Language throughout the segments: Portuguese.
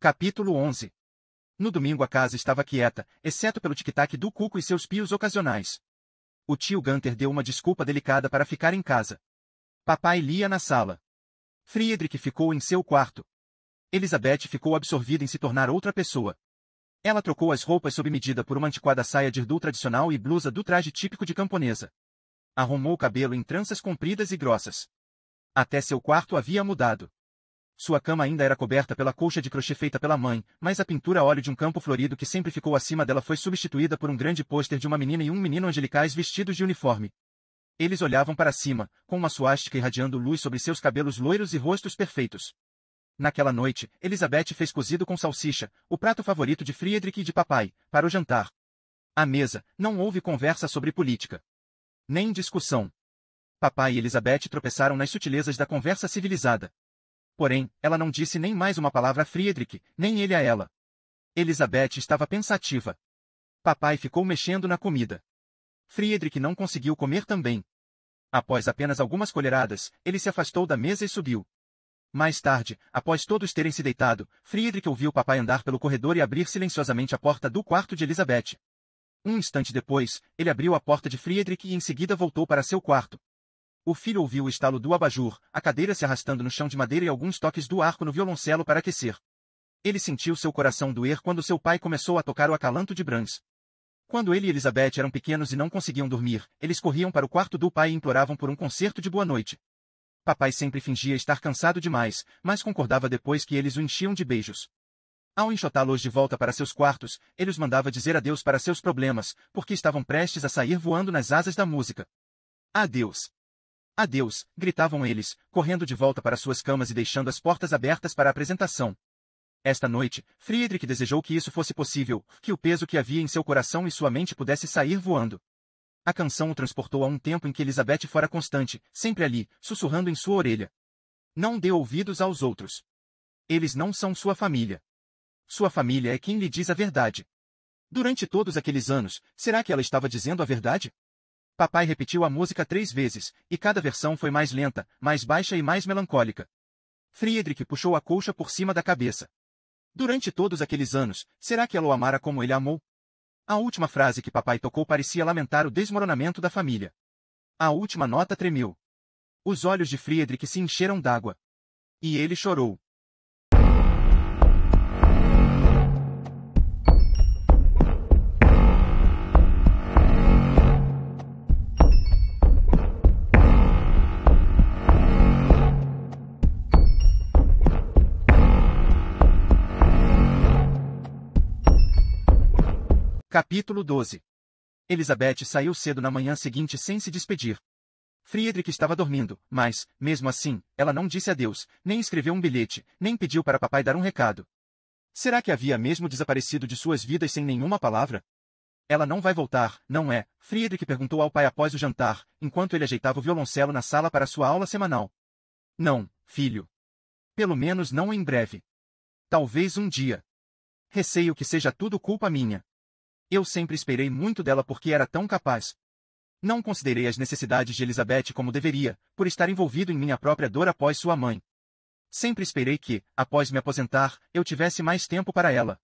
Capítulo 11. No domingo a casa estava quieta, exceto pelo tic-tac do cuco e seus pios ocasionais. O tio Gunter deu uma desculpa delicada para ficar em casa. Papai lia na sala. Friedrich ficou em seu quarto. Elizabeth ficou absorvida em se tornar outra pessoa. Ela trocou as roupas sob medida por uma antiquada saia de erdul tradicional e blusa do traje típico de camponesa. Arrumou o cabelo em tranças compridas e grossas. Até seu quarto havia mudado. Sua cama ainda era coberta pela colcha de crochê feita pela mãe, mas a pintura a óleo de um campo florido que sempre ficou acima dela foi substituída por um grande pôster de uma menina e um menino angelicais vestidos de uniforme. Eles olhavam para cima, com uma suástica irradiando luz sobre seus cabelos loiros e rostos perfeitos. Naquela noite, Elizabeth fez cozido com salsicha, o prato favorito de Friedrich e de papai, para o jantar. À mesa, não houve conversa sobre política. Nem discussão. Papai e Elizabeth tropeçaram nas sutilezas da conversa civilizada. Porém, ela não disse nem mais uma palavra a Friedrich, nem ele a ela. Elizabeth estava pensativa. Papai ficou mexendo na comida. Friedrich não conseguiu comer também. Após apenas algumas colheradas, ele se afastou da mesa e subiu. Mais tarde, após todos terem se deitado, Friedrich ouviu papai andar pelo corredor e abrir silenciosamente a porta do quarto de Elizabeth. Um instante depois, ele abriu a porta de Friedrich e em seguida voltou para seu quarto. O filho ouviu o estalo do abajur, a cadeira se arrastando no chão de madeira e alguns toques do arco no violoncelo para aquecer. Ele sentiu seu coração doer quando seu pai começou a tocar o acalanto de Brahms. Quando ele e Elizabeth eram pequenos e não conseguiam dormir, eles corriam para o quarto do pai e imploravam por um concerto de boa noite. Papai sempre fingia estar cansado demais, mas concordava depois que eles o enchiam de beijos. Ao enxotá-los de volta para seus quartos, ele os mandava dizer adeus para seus problemas, porque estavam prestes a sair voando nas asas da música. Adeus! Adeus! Gritavam eles, correndo de volta para suas camas e deixando as portas abertas para a apresentação. Esta noite, Friedrich desejou que isso fosse possível, que o peso que havia em seu coração e sua mente pudesse sair voando. A canção o transportou a um tempo em que Elizabeth fora constante, sempre ali, sussurrando em sua orelha. Não dê ouvidos aos outros. Eles não são sua família. Sua família é quem lhe diz a verdade. Durante todos aqueles anos, será que ela estava dizendo a verdade? Papai repetiu a música 3 vezes, e cada versão foi mais lenta, mais baixa e mais melancólica. Friedrich puxou a colcha por cima da cabeça. Durante todos aqueles anos, será que ela o amara como ele a amou? A última frase que papai tocou parecia lamentar o desmoronamento da família. A última nota tremeu. Os olhos de Friedrich se encheram d'água. E ele chorou. Capítulo 12. Elizabeth saiu cedo na manhã seguinte sem se despedir. Friedrich estava dormindo, mas, mesmo assim, ela não disse adeus, nem escreveu um bilhete, nem pediu para papai dar um recado. Será que havia mesmo desaparecido de suas vidas sem nenhuma palavra? Ela não vai voltar, não é? Friedrich perguntou ao pai após o jantar, enquanto ele ajeitava o violoncelo na sala para sua aula semanal. Não, filho. Pelo menos não em breve. Talvez um dia. Receio que seja tudo culpa minha. Eu sempre esperei muito dela porque era tão capaz. Não considerei as necessidades de Elizabeth como deveria, por estar envolvido em minha própria dor após sua mãe. Sempre esperei que, após me aposentar, eu tivesse mais tempo para ela.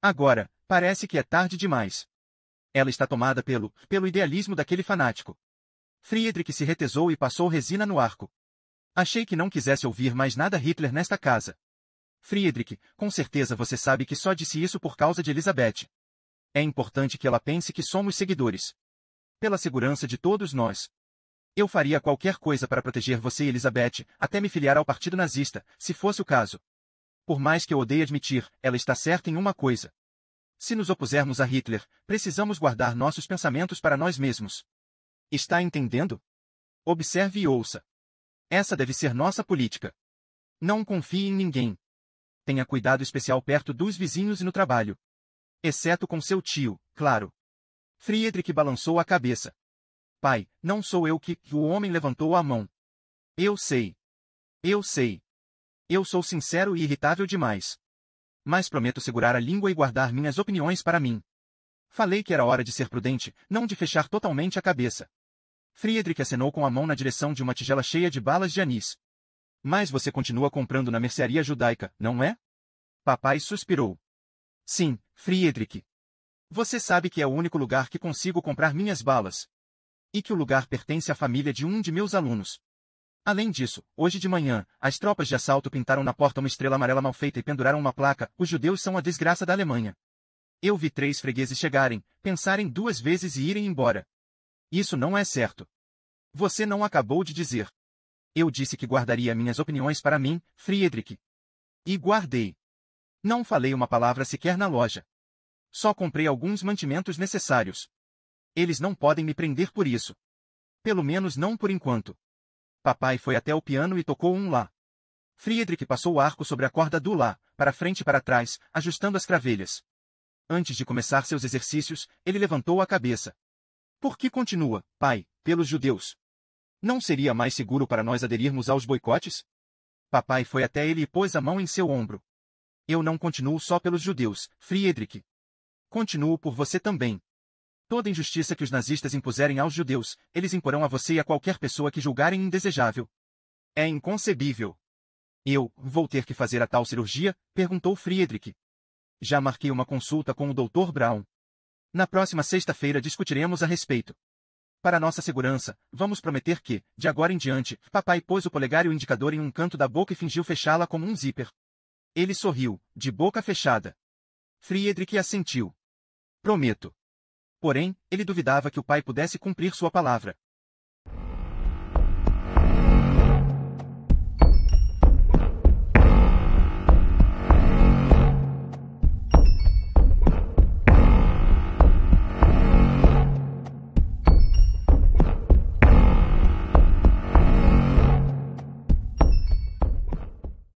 Agora, parece que é tarde demais. Ela está tomada pelo idealismo daquele fanático. Friedrich se retesou e passou resina no arco. Achei que não quisesse ouvir mais nada Hitler nesta casa. Friedrich, com certeza você sabe que só disse isso por causa de Elizabeth. É importante que ela pense que somos seguidores. Pela segurança de todos nós. Eu faria qualquer coisa para proteger você e Elizabeth, até me filiar ao partido nazista, se fosse o caso. Por mais que eu odeie admitir, ela está certa em uma coisa. Se nos opusermos a Hitler, precisamos guardar nossos pensamentos para nós mesmos. Está entendendo? Observe e ouça. Essa deve ser nossa política. Não confie em ninguém. Tenha cuidado especial perto dos vizinhos e no trabalho. Exceto com seu tio, claro. Friedrich balançou a cabeça. Pai, não sou eu que... O homem levantou a mão. Eu sei. Eu sei. Eu sou sincero e irritável demais. Mas prometo segurar a língua e guardar minhas opiniões para mim. Falei que era hora de ser prudente, não de fechar totalmente a cabeça. Friedrich acenou com a mão na direção de uma tigela cheia de balas de anis. Mas você continua comprando na mercearia judaica, não é? Papai suspirou. Sim, Friedrich. Você sabe que é o único lugar que consigo comprar minhas balas. E que o lugar pertence à família de um de meus alunos. Além disso, hoje de manhã, as tropas de assalto pintaram na porta uma estrela amarela mal feita e penduraram uma placa: os judeus são a desgraça da Alemanha. Eu vi 3 fregueses chegarem, pensarem 2 vezes e irem embora. Isso não é certo. Você não acabou de dizer. Eu disse que guardaria minhas opiniões para mim, Friedrich. E guardei. Não falei uma palavra sequer na loja. Só comprei alguns mantimentos necessários. Eles não podem me prender por isso. Pelo menos não por enquanto. Papai foi até o piano e tocou um lá. Friedrich passou o arco sobre a corda do lá, para frente e para trás, ajustando as cravelhas. Antes de começar seus exercícios, ele levantou a cabeça. Por que continua, pai, pelos judeus? Não seria mais seguro para nós aderirmos aos boicotes? Papai foi até ele e pôs a mão em seu ombro. Eu não continuo só pelos judeus, Friedrich. Continuo por você também. Toda injustiça que os nazistas impuserem aos judeus, eles imporão a você e a qualquer pessoa que julgarem indesejável. É inconcebível. Eu vou ter que fazer a tal cirurgia? Perguntou Friedrich. Já marquei uma consulta com o Dr. Braun. Na próxima sexta-feira discutiremos a respeito. Para nossa segurança, vamos prometer que, de agora em diante, papai pôs o polegar e o indicador em um canto da boca e fingiu fechá-la como um zíper. Ele sorriu, de boca fechada. Friedrich assentiu. Prometo. Porém, ele duvidava que o pai pudesse cumprir sua palavra.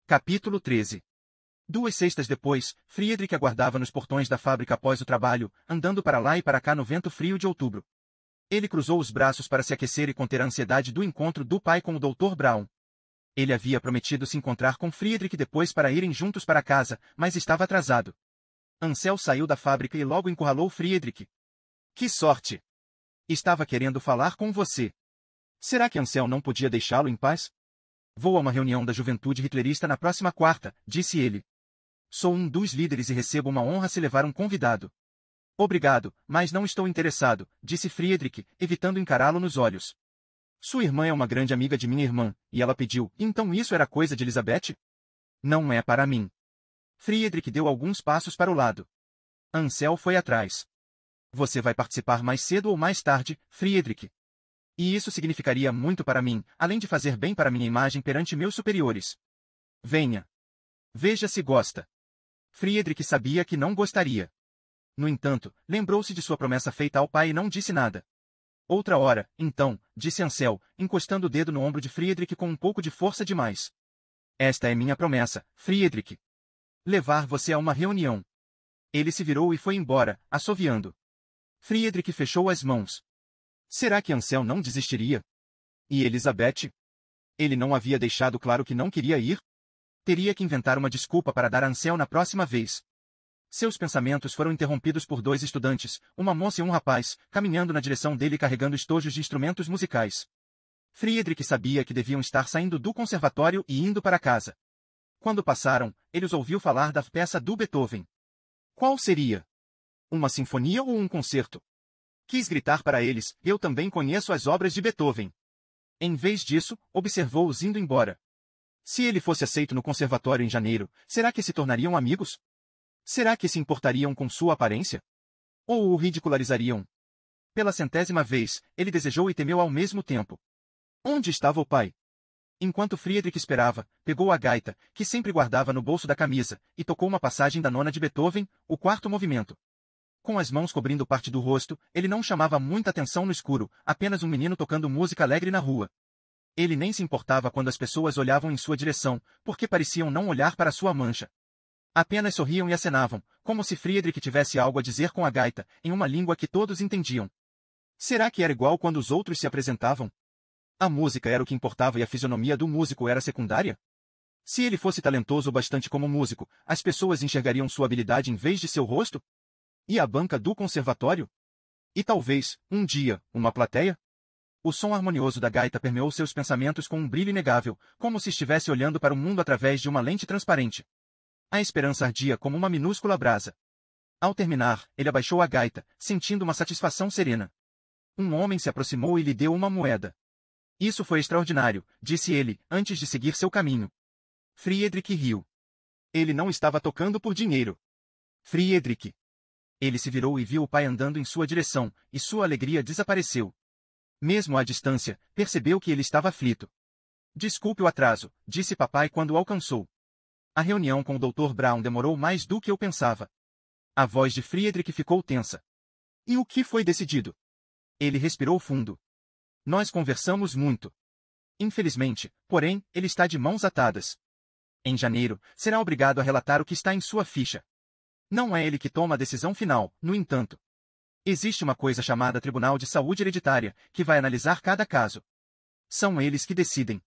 Capítulo 13. 2 sextas depois, Friedrich aguardava nos portões da fábrica após o trabalho, andando para lá e para cá no vento frio de outubro. Ele cruzou os braços para se aquecer e conter a ansiedade do encontro do pai com o Dr. Braun. Ele havia prometido se encontrar com Friedrich depois para irem juntos para casa, mas estava atrasado. Ansel saiu da fábrica e logo encurralou Friedrich. Que sorte! Estava querendo falar com você. Será que Ansel não podia deixá-lo em paz? Vou a uma reunião da juventude hitlerista na próxima quarta, disse ele. Sou um dos líderes e recebo uma honra se levar um convidado. Obrigado, mas não estou interessado, disse Friedrich, evitando encará-lo nos olhos. Sua irmã é uma grande amiga de minha irmã, e ela pediu, então isso era coisa de Elizabeth? Não é para mim. Friedrich deu alguns passos para o lado. Ansel foi atrás. Você vai participar mais cedo ou mais tarde, Friedrich. E isso significaria muito para mim, além de fazer bem para minha imagem perante meus superiores. Venha. Veja se gosta. Friedrich sabia que não gostaria. No entanto, lembrou-se de sua promessa feita ao pai e não disse nada. Outra hora, então, disse Ansel, encostando o dedo no ombro de Friedrich com um pouco de força demais. Esta é minha promessa, Friedrich. Levar você a uma reunião. Ele se virou e foi embora, assoviando. Friedrich fechou as mãos. Será que Ansel não desistiria? E Elizabeth? Ele não havia deixado claro que não queria ir? Teria que inventar uma desculpa para dar a Ansel na próxima vez. Seus pensamentos foram interrompidos por 2 estudantes, uma moça e um rapaz, caminhando na direção dele carregando estojos de instrumentos musicais. Friedrich sabia que deviam estar saindo do conservatório e indo para casa. Quando passaram, ele os ouviu falar da peça do Beethoven. Qual seria? Uma sinfonia ou um concerto? Quis gritar para eles, eu também conheço as obras de Beethoven. Em vez disso, observou-os indo embora. Se ele fosse aceito no conservatório em janeiro, será que se tornariam amigos? Será que se importariam com sua aparência? Ou o ridicularizariam? Pela 100ª vez, ele desejou e temeu ao mesmo tempo. Onde estava o pai? Enquanto Friedrich esperava, pegou a gaita, que sempre guardava no bolso da camisa, e tocou uma passagem da nona de Beethoven, o 4º movimento. Com as mãos cobrindo parte do rosto, ele não chamava muita atenção no escuro, apenas um menino tocando música alegre na rua. Ele nem se importava quando as pessoas olhavam em sua direção, porque pareciam não olhar para sua mancha. Apenas sorriam e acenavam, como se Friedrich tivesse algo a dizer com a gaita, em uma língua que todos entendiam. Será que era igual quando os outros se apresentavam? A música era o que importava e a fisionomia do músico era secundária? Se ele fosse talentoso o bastante como músico, as pessoas enxergariam sua habilidade em vez de seu rosto? E a banca do conservatório? E talvez, um dia, uma plateia? O som harmonioso da gaita permeou seus pensamentos com um brilho inegável, como se estivesse olhando para o mundo através de uma lente transparente. A esperança ardia como uma minúscula brasa. Ao terminar, ele abaixou a gaita, sentindo uma satisfação serena. Um homem se aproximou e lhe deu uma moeda. Isso foi extraordinário, disse ele, antes de seguir seu caminho. Friedrich riu. Ele não estava tocando por dinheiro. Friedrich. Ele se virou e viu o pai andando em sua direção, e sua alegria desapareceu. Mesmo à distância, percebeu que ele estava aflito. Desculpe o atraso, disse papai quando o alcançou. A reunião com o Dr. Brown demorou mais do que eu pensava. A voz de Friedrich ficou tensa. E o que foi decidido? Ele respirou fundo. Nós conversamos muito. Infelizmente, porém, ele está de mãos atadas. Em janeiro, será obrigado a relatar o que está em sua ficha. Não é ele que toma a decisão final, no entanto. Existe uma coisa chamada Tribunal de Saúde Hereditária, que vai analisar cada caso. São eles que decidem.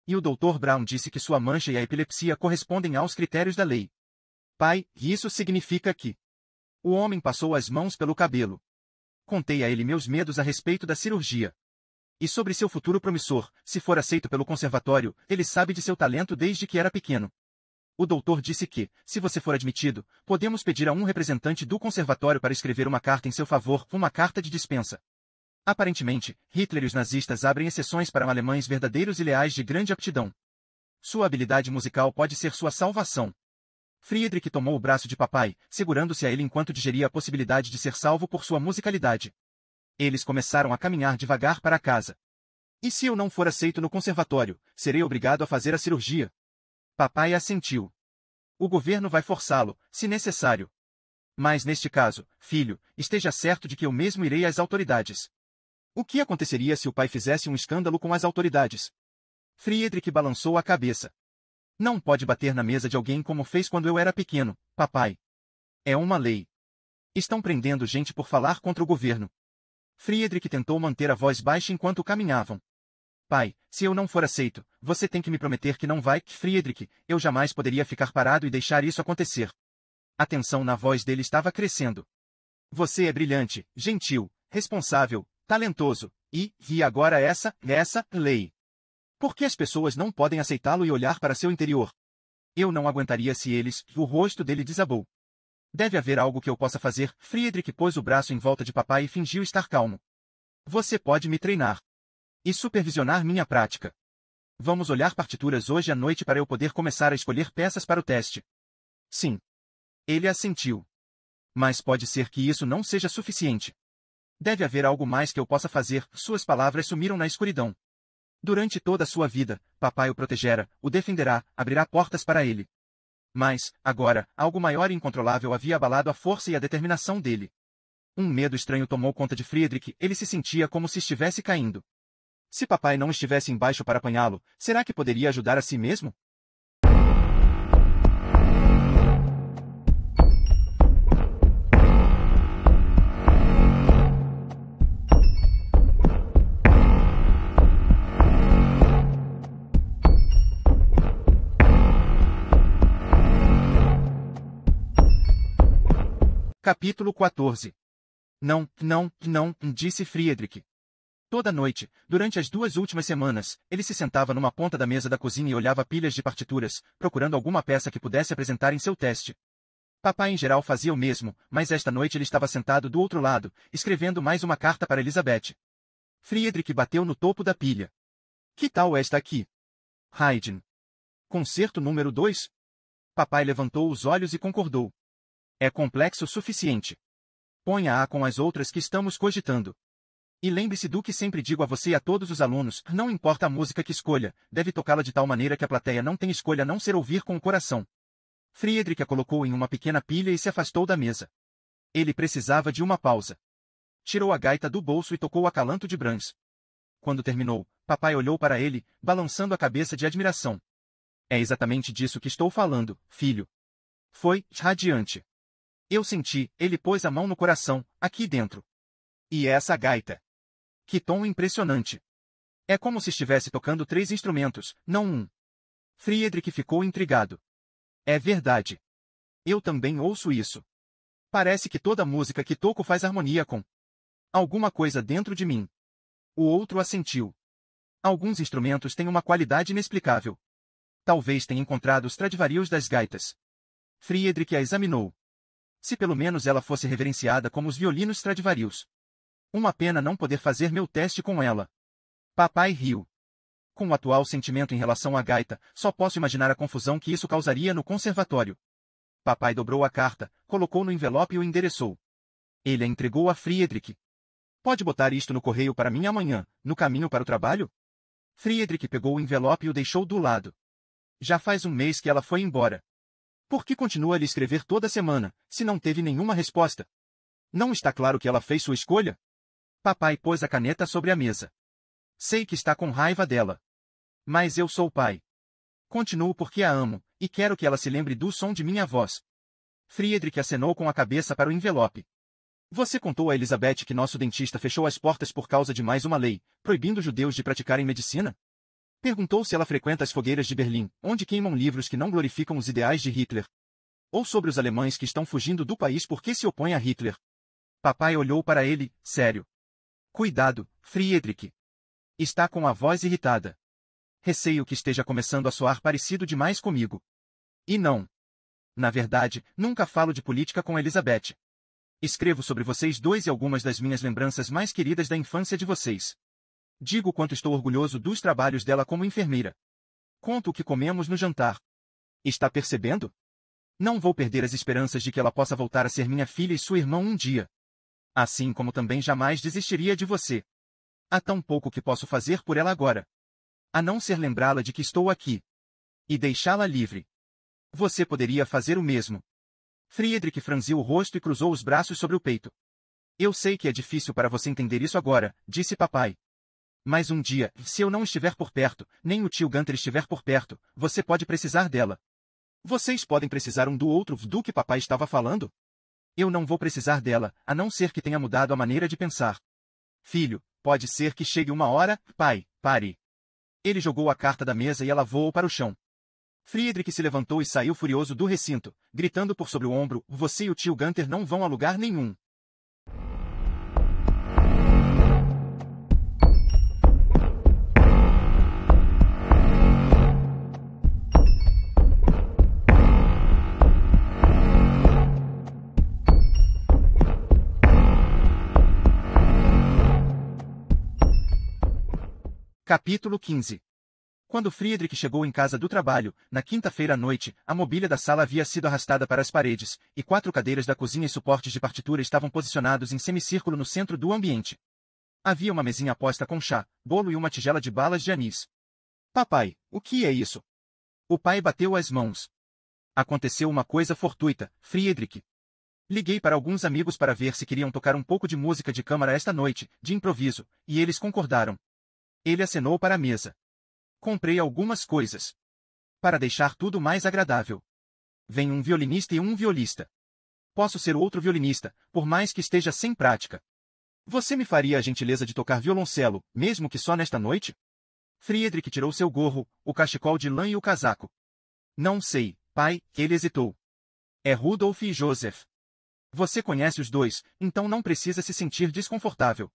E o Dr. Brown disse que sua mancha e a epilepsia correspondem aos critérios da lei. Pai, isso significa que... O homem passou as mãos pelo cabelo. Contei a ele meus medos a respeito da cirurgia. E sobre seu futuro promissor, se for aceito pelo conservatório, ele sabe de seu talento desde que era pequeno. O doutor disse que, se você for admitido, podemos pedir a um representante do conservatório para escrever uma carta em seu favor, uma carta de dispensa. Aparentemente, Hitler e os nazistas abrem exceções para alemães verdadeiros e leais de grande aptidão. Sua habilidade musical pode ser sua salvação. Friedrich tomou o braço de papai, segurando-se a ele enquanto digeria a possibilidade de ser salvo por sua musicalidade. Eles começaram a caminhar devagar para casa. E se eu não for aceito no conservatório, serei obrigado a fazer a cirurgia? Papai assentiu. O governo vai forçá-lo, se necessário. Mas neste caso, filho, esteja certo de que eu mesmo irei às autoridades. O que aconteceria se o pai fizesse um escândalo com as autoridades? Friedrich balançou a cabeça. Não pode bater na mesa de alguém como fez quando eu era pequeno, papai. É uma lei. Estão prendendo gente por falar contra o governo. Friedrich tentou manter a voz baixa enquanto caminhavam. Pai, se eu não for aceito, você tem que me prometer que não vai... Friedrich, eu jamais poderia ficar parado e deixar isso acontecer. A tensão na voz dele estava crescendo. Você é brilhante, gentil, responsável, talentoso, e agora essa lei. Por que as pessoas não podem aceitá-lo e olhar para seu interior? Eu não aguentaria se eles... O rosto dele desabou. Deve haver algo que eu possa fazer. Friedrich pôs o braço em volta de papai e fingiu estar calmo. Você pode me treinar. E supervisionar minha prática. Vamos olhar partituras hoje à noite para eu poder começar a escolher peças para o teste. Sim. Ele assentiu. Mas pode ser que isso não seja suficiente. Deve haver algo mais que eu possa fazer. Suas palavras sumiram na escuridão. Durante toda a sua vida, papai o protegera, o defenderá, abrirá portas para ele. Mas, agora, algo maior e incontrolável havia abalado a força e a determinação dele. Um medo estranho tomou conta de Friedrich, ele se sentia como se estivesse caindo. Se papai não estivesse embaixo para apanhá-lo, será que poderia ajudar a si mesmo? Capítulo 14. Não, disse Friedrich. Toda noite, durante as 2 últimas semanas, ele se sentava numa ponta da mesa da cozinha e olhava pilhas de partituras, procurando alguma peça que pudesse apresentar em seu teste. Papai em geral fazia o mesmo, mas esta noite ele estava sentado do outro lado, escrevendo mais uma carta para Elizabeth. Friedrich bateu no topo da pilha. Que tal esta aqui? Haydn. Concerto número 2? Papai levantou os olhos e concordou. É complexo o suficiente. Ponha-a com as outras que estamos cogitando. E lembre-se do que sempre digo a você e a todos os alunos, não importa a música que escolha, deve tocá-la de tal maneira que a plateia não tenha escolha a não ser ouvir com o coração. Friedrich a colocou em uma pequena pilha e se afastou da mesa. Ele precisava de uma pausa. Tirou a gaita do bolso e tocou o acalanto de Brahms. Quando terminou, papai olhou para ele, balançando a cabeça de admiração. É exatamente disso que estou falando, filho. Foi radiante. Eu senti, ele pôs a mão no coração, aqui dentro. E essa gaita? Que tom impressionante. É como se estivesse tocando 3 instrumentos, não um. Friedrich ficou intrigado. É verdade. Eu também ouço isso. Parece que toda música que toco faz harmonia com alguma coisa dentro de mim. O outro assentiu. Alguns instrumentos têm uma qualidade inexplicável. Talvez tenha encontrado os Stradivarius das gaitas. Friedrich a examinou. Se pelo menos ela fosse reverenciada como os violinos Stradivarius. Uma pena não poder fazer meu teste com ela. Papai riu. Com o atual sentimento em relação à gaita, só posso imaginar a confusão que isso causaria no conservatório. Papai dobrou a carta, colocou no envelope e o endereçou. Ele a entregou a Friedrich. Pode botar isto no correio para mim amanhã, no caminho para o trabalho? Friedrich pegou o envelope e o deixou do lado. Já faz um mês que ela foi embora. Por que continua a lhe escrever toda semana, se não teve nenhuma resposta? Não está claro que ela fez sua escolha? Papai pôs a caneta sobre a mesa. Sei que está com raiva dela. Mas eu sou pai. Continuo porque a amo, e quero que ela se lembre do som de minha voz. Friedrich acenou com a cabeça para o envelope. Você contou a Elizabeth que nosso dentista fechou as portas por causa de mais uma lei, proibindo judeus de praticarem medicina? Perguntou se ela frequenta as fogueiras de Berlim, onde queimam livros que não glorificam os ideais de Hitler. Ou sobre os alemães que estão fugindo do país porque se opõem a Hitler. Papai olhou para ele, sério. Cuidado, Friedrich. Está com a voz irritada. Receio que esteja começando a soar parecido demais comigo. E não. Na verdade, nunca falo de política com Elizabeth. Escrevo sobre vocês dois e algumas das minhas lembranças mais queridas da infância de vocês. Digo quanto estou orgulhoso dos trabalhos dela como enfermeira. Conto o que comemos no jantar. Está percebendo? Não vou perder as esperanças de que ela possa voltar a ser minha filha e sua irmã um dia. Assim como também jamais desistiria de você. Há tão pouco que posso fazer por ela agora. A não ser lembrá-la de que estou aqui. E deixá-la livre. Você poderia fazer o mesmo. Friedrich franziu o rosto e cruzou os braços sobre o peito. Eu sei que é difícil para você entender isso agora, disse papai. Mas um dia, se eu não estiver por perto, nem o tio Gunter estiver por perto, você pode precisar dela. Vocês podem precisar um do outro do que papai estava falando? Eu não vou precisar dela, a não ser que tenha mudado a maneira de pensar. Filho, pode ser que chegue uma hora, pai, pare. Ele jogou a carta da mesa e ela voou para o chão. Friedrich se levantou e saiu furioso do recinto, gritando por sobre o ombro, você e o tio Gunter não vão a lugar nenhum. Capítulo 15. Quando Friedrich chegou em casa do trabalho, na quinta-feira à noite, a mobília da sala havia sido arrastada para as paredes, e 4 cadeiras da cozinha e suportes de partitura estavam posicionados em semicírculo no centro do ambiente. Havia uma mesinha posta com chá, bolo e uma tigela de balas de anis. Papai, o que é isso? O pai bateu as mãos. Aconteceu uma coisa fortuita, Friedrich. Liguei para alguns amigos para ver se queriam tocar um pouco de música de câmara esta noite, de improviso, e eles concordaram. Ele acenou para a mesa. Comprei algumas coisas. Para deixar tudo mais agradável. Vem um violinista e um violista. Posso ser outro violinista, por mais que esteja sem prática. Você me faria a gentileza de tocar violoncelo, mesmo que só nesta noite? Friedrich tirou seu gorro, o cachecol de lã e o casaco. Não sei, pai, ele hesitou. É Rudolf e Joseph. Você conhece os dois, então não precisa se sentir desconfortável.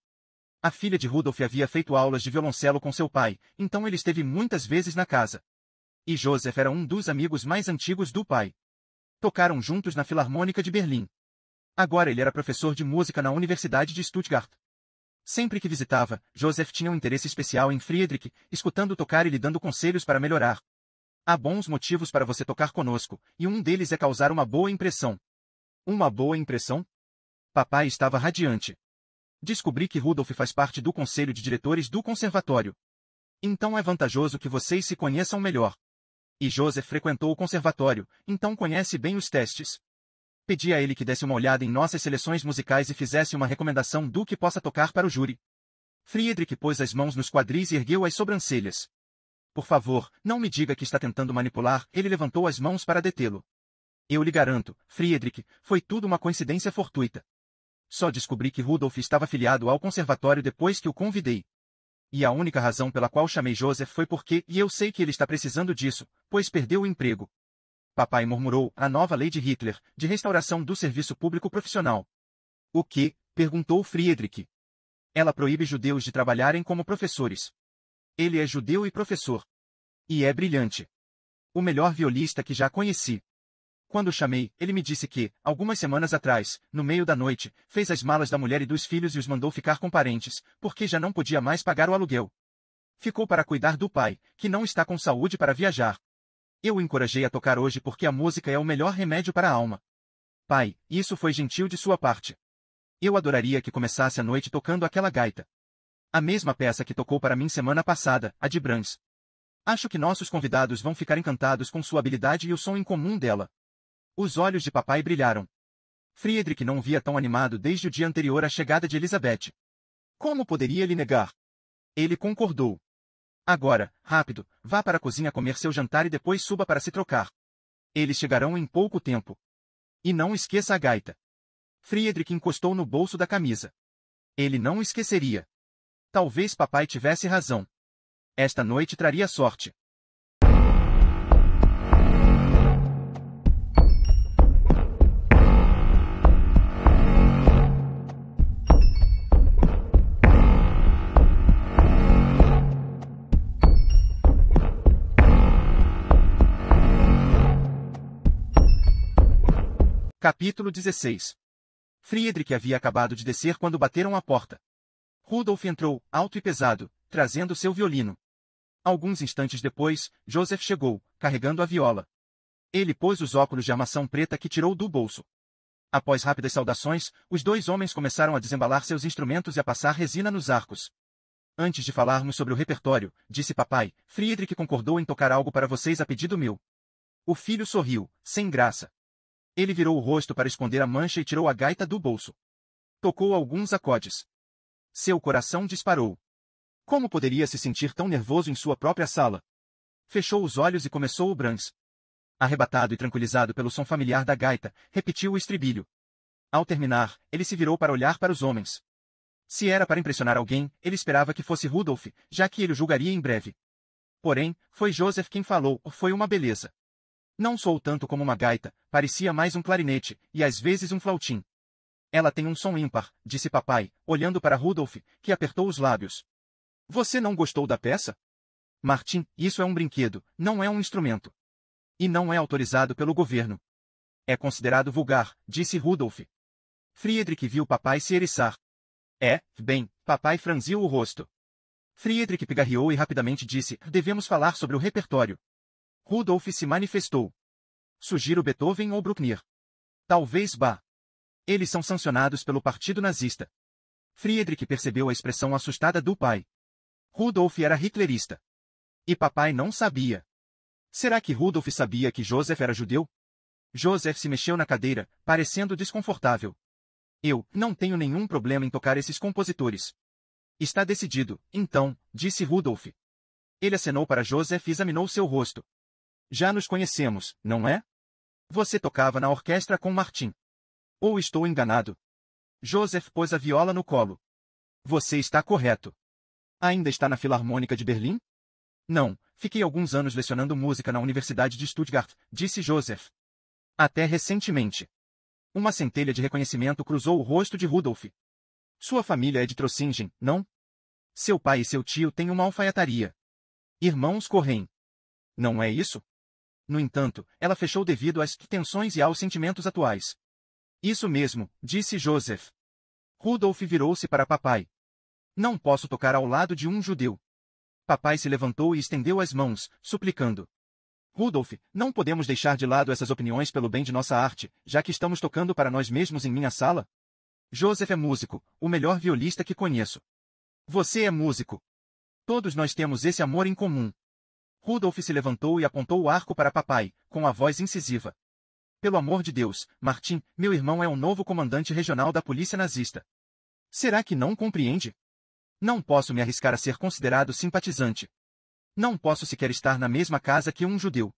A filha de Rudolf havia feito aulas de violoncelo com seu pai, então ele esteve muitas vezes na casa. E Joseph era um dos amigos mais antigos do pai. Tocaram juntos na Filarmônica de Berlim. Agora ele era professor de música na Universidade de Stuttgart. Sempre que visitava, Joseph tinha um interesse especial em Friedrich, escutando tocar e lhe dando conselhos para melhorar. Há bons motivos para você tocar conosco, e um deles é causar uma boa impressão. Uma boa impressão? Papai estava radiante. Descobri que Rudolf faz parte do conselho de diretores do conservatório. Então é vantajoso que vocês se conheçam melhor. E Joseph frequentou o conservatório, então conhece bem os testes. Pedi a ele que desse uma olhada em nossas seleções musicais e fizesse uma recomendação do que possa tocar para o júri. Friedrich pôs as mãos nos quadris e ergueu as sobrancelhas. Por favor, não me diga que está tentando manipular, ele levantou as mãos para detê-lo. Eu lhe garanto, Friedrich, foi tudo uma coincidência fortuita. Só descobri que Rudolf estava afiliado ao conservatório depois que o convidei. E a única razão pela qual chamei Joseph foi porque, e eu sei que ele está precisando disso, pois perdeu o emprego. Papai murmurou, a nova lei de Hitler, de restauração do serviço público profissional. O quê? Perguntou Friedrich. Ela proíbe judeus de trabalharem como professores. Ele é judeu e professor. E é brilhante. O melhor violista que já conheci. Quando o chamei, ele me disse que, algumas semanas atrás, no meio da noite, fez as malas da mulher e dos filhos e os mandou ficar com parentes, porque já não podia mais pagar o aluguel. Ficou para cuidar do pai, que não está com saúde para viajar. Eu o encorajei a tocar hoje porque a música é o melhor remédio para a alma. Pai, isso foi gentil de sua parte. Eu adoraria que começasse a noite tocando aquela gaita. A mesma peça que tocou para mim semana passada, a de Brahms. Acho que nossos convidados vão ficar encantados com sua habilidade e o som incomum dela. Os olhos de papai brilharam. Friedrich não o via tão animado desde o dia anterior à chegada de Elizabeth. Como poderia lhe negar? Ele concordou. Agora, rápido, vá para a cozinha comer seu jantar e depois suba para se trocar. Eles chegarão em pouco tempo. E não esqueça a gaita. Friedrich encostou no bolso da camisa. Ele não esqueceria. Talvez papai tivesse razão. Esta noite traria sorte. Capítulo 16. Friedrich havia acabado de descer quando bateram à porta. Rudolf entrou, alto e pesado, trazendo seu violino. Alguns instantes depois, Joseph chegou, carregando a viola. Ele pôs os óculos de armação preta que tirou do bolso. Após rápidas saudações, os dois homens começaram a desembalar seus instrumentos e a passar resina nos arcos. Antes de falarmos sobre o repertório, disse papai, Friedrich concordou em tocar algo para vocês a pedido meu. O filho sorriu, sem graça. Ele virou o rosto para esconder a mancha e tirou a gaita do bolso. Tocou alguns acordes. Seu coração disparou. Como poderia se sentir tão nervoso em sua própria sala? Fechou os olhos e começou o Brahms. Arrebatado e tranquilizado pelo som familiar da gaita, repetiu o estribilho. Ao terminar, ele se virou para olhar para os homens. Se era para impressionar alguém, ele esperava que fosse Rudolf, já que ele o julgaria em breve. Porém, foi Joseph quem falou, foi uma beleza. Não soou tanto como uma gaita, parecia mais um clarinete, e às vezes um flautim. Ela tem um som ímpar, disse papai, olhando para Rudolf, que apertou os lábios. Você não gostou da peça? Martin, isso é um brinquedo, não é um instrumento. E não é autorizado pelo governo. É considerado vulgar, disse Rudolf. Friedrich viu papai se eriçar. Bem, papai franziu o rosto. Friedrich pigarreou e rapidamente disse, devemos falar sobre o repertório. Rudolf se manifestou. Sugiro Beethoven ou Bruckner. Talvez Bach. Eles são sancionados pelo partido nazista. Friedrich percebeu a expressão assustada do pai. Rudolf era hitlerista. E papai não sabia. Será que Rudolf sabia que Joseph era judeu? Joseph se mexeu na cadeira, parecendo desconfortável. Eu não tenho nenhum problema em tocar esses compositores. Está decidido, então, disse Rudolf. Ele acenou para Joseph e examinou seu rosto. Já nos conhecemos, não é? Você tocava na orquestra com Martin. Ou estou enganado? Joseph pôs a viola no colo. Você está correto. Ainda está na Filarmônica de Berlim? Não, fiquei alguns anos lecionando música na Universidade de Stuttgart, disse Joseph. Até recentemente. Uma centelha de reconhecimento cruzou o rosto de Rudolf. Sua família é de Trossingen, não? Seu pai e seu tio têm uma alfaiataria. Irmãos Corrêa. Não é isso? No entanto, ela fechou devido às tensões e aos sentimentos atuais. Isso mesmo, disse Joseph. Rudolf virou-se para papai. Não posso tocar ao lado de um judeu. Papai se levantou e estendeu as mãos, suplicando. Rudolf, não podemos deixar de lado essas opiniões pelo bem de nossa arte, já que estamos tocando para nós mesmos em minha sala? Joseph é músico, o melhor violista que conheço. Você é músico. Todos nós temos esse amor em comum. Rudolf se levantou e apontou o arco para papai, com a voz incisiva. Pelo amor de Deus, Martin, meu irmão é o novo comandante regional da polícia nazista. Será que não compreende? Não posso me arriscar a ser considerado simpatizante. Não posso sequer estar na mesma casa que um judeu.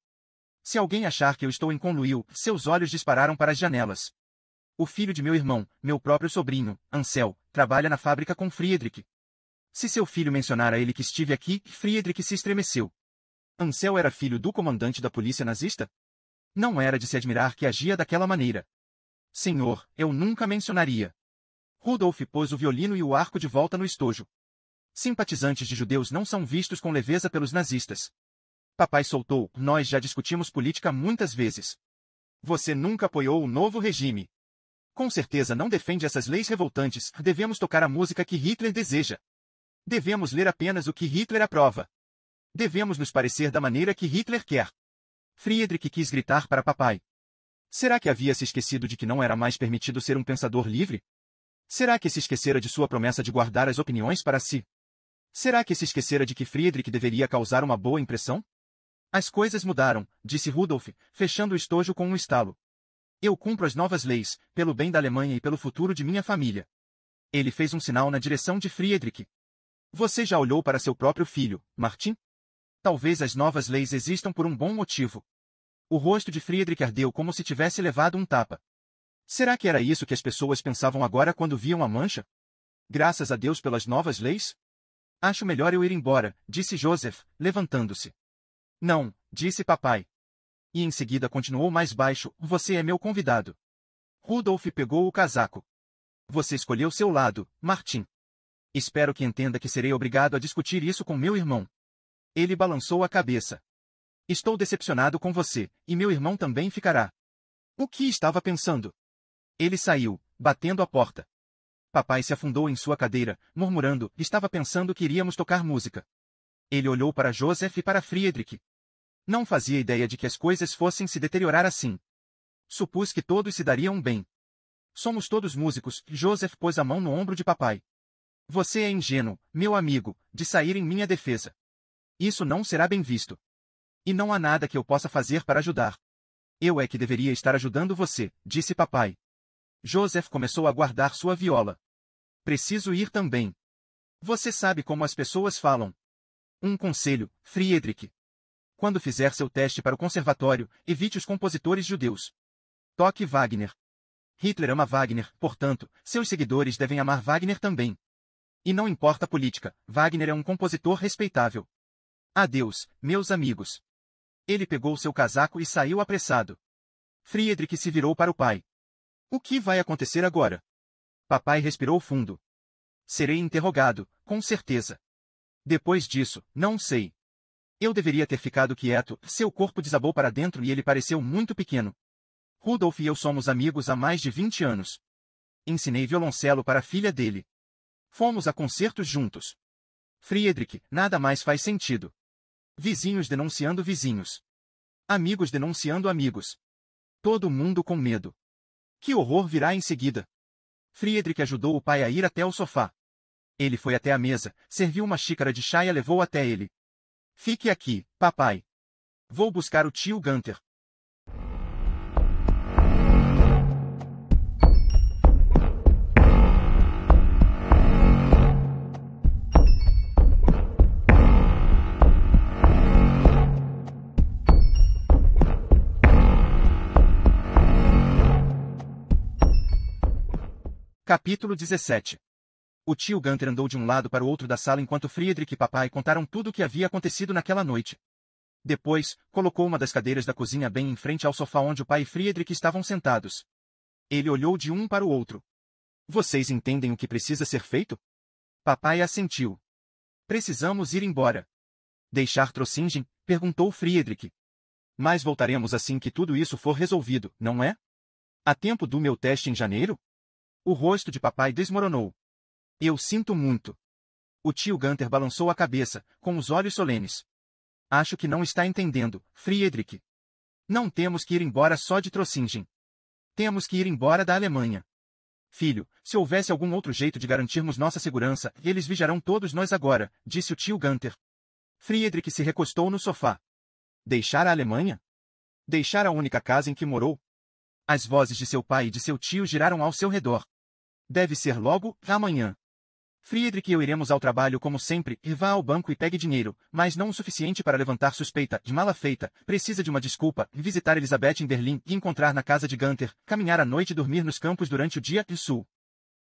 Se alguém achar que eu estou em conluio, seus olhos dispararam para as janelas. O filho de meu irmão, meu próprio sobrinho, Ansel, trabalha na fábrica com Friedrich. Se seu filho mencionar a ele que estive aqui, Friedrich se estremeceu. Ansel era filho do comandante da polícia nazista? Não era de se admirar que agia daquela maneira. Senhor, eu nunca mencionaria. Rudolf pôs o violino e o arco de volta no estojo. Simpatizantes de judeus não são vistos com leveza pelos nazistas. Papai soltou, nós já discutimos política muitas vezes. Você nunca apoiou o novo regime. Com certeza não defende essas leis revoltantes. Devemos tocar a música que Hitler deseja. Devemos ler apenas o que Hitler aprova. Devemos nos parecer da maneira que Hitler quer. Friedrich quis gritar para papai. Será que havia se esquecido de que não era mais permitido ser um pensador livre? Será que se esquecera de sua promessa de guardar as opiniões para si? Será que se esquecera de que Friedrich deveria causar uma boa impressão? As coisas mudaram, disse Rudolf, fechando o estojo com um estalo. Eu cumpro as novas leis, pelo bem da Alemanha e pelo futuro de minha família. Ele fez um sinal na direção de Friedrich. Você já olhou para seu próprio filho, Martin? Talvez as novas leis existam por um bom motivo. O rosto de Friedrich ardeu como se tivesse levado um tapa. Será que era isso que as pessoas pensavam agora quando viam a mancha? Graças a Deus pelas novas leis? Acho melhor eu ir embora, disse Joseph, levantando-se. Não, disse papai. E em seguida continuou mais baixo, você é meu convidado. Rudolf pegou o casaco. Você escolheu seu lado, Martin. Espero que entenda que serei obrigado a discutir isso com meu irmão. Ele balançou a cabeça. Estou decepcionado com você, e meu irmão também ficará. O que estava pensando? Ele saiu, batendo a porta. Papai se afundou em sua cadeira, murmurando, estava pensando que iríamos tocar música. Ele olhou para Joseph e para Friedrich. Não fazia ideia de que as coisas fossem se deteriorar assim. Supus que todos se dariam bem. Somos todos músicos, Joseph pôs a mão no ombro de papai. Você é ingênuo, meu amigo, de sair em minha defesa. Isso não será bem visto. E não há nada que eu possa fazer para ajudar. Eu é que deveria estar ajudando você, disse papai. Joseph começou a guardar sua viola. Preciso ir também. Você sabe como as pessoas falam. Um conselho, Friedrich. Quando fizer seu teste para o conservatório, evite os compositores judeus. Toque Wagner. Hitler ama Wagner, portanto, seus seguidores devem amar Wagner também. E não importa a política, Wagner é um compositor respeitável. Adeus, meus amigos. Ele pegou seu casaco e saiu apressado. Friedrich se virou para o pai. O que vai acontecer agora? Papai respirou fundo. Serei interrogado, com certeza. Depois disso, não sei. Eu deveria ter ficado quieto, seu corpo desabou para dentro e ele pareceu muito pequeno. Rudolf e eu somos amigos há mais de 20 anos. Ensinei violoncelo para a filha dele. Fomos a concertos juntos. Friedrich, nada mais faz sentido. Vizinhos denunciando vizinhos. Amigos denunciando amigos. Todo mundo com medo. Que horror virá em seguida? Friedrich ajudou o pai a ir até o sofá. Ele foi até a mesa, serviu uma xícara de chá e a levou até ele. Fique aqui, papai. Vou buscar o tio Gunther. Capítulo 17. O tio Gunther andou de um lado para o outro da sala enquanto Friedrich e papai contaram tudo o que havia acontecido naquela noite. Depois, colocou uma das cadeiras da cozinha bem em frente ao sofá onde o pai e Friedrich estavam sentados. Ele olhou de um para o outro. Vocês entendem o que precisa ser feito? Papai assentiu. Precisamos ir embora. Deixar Trossingen? Perguntou Friedrich. Mas voltaremos assim que tudo isso for resolvido, não é? Há tempo do meu teste em janeiro? O rosto de papai desmoronou. Eu sinto muito. O tio Gunther balançou a cabeça, com os olhos solenes. Acho que não está entendendo, Friedrich. Não temos que ir embora só de Trossingen. Temos que ir embora da Alemanha. Filho, se houvesse algum outro jeito de garantirmos nossa segurança, eles vigiarão todos nós agora, disse o tio Gunther. Friedrich se recostou no sofá. Deixar a Alemanha? Deixar a única casa em que morou? As vozes de seu pai e de seu tio giraram ao seu redor. Deve ser logo, amanhã. Friedrich e eu iremos ao trabalho como sempre, e vá ao banco e pegue dinheiro, mas não o suficiente para levantar suspeita, de mala feita, precisa de uma desculpa, visitar Elizabeth em Berlim e encontrar na casa de Gunther, caminhar à noite e dormir nos campos durante o dia e sul.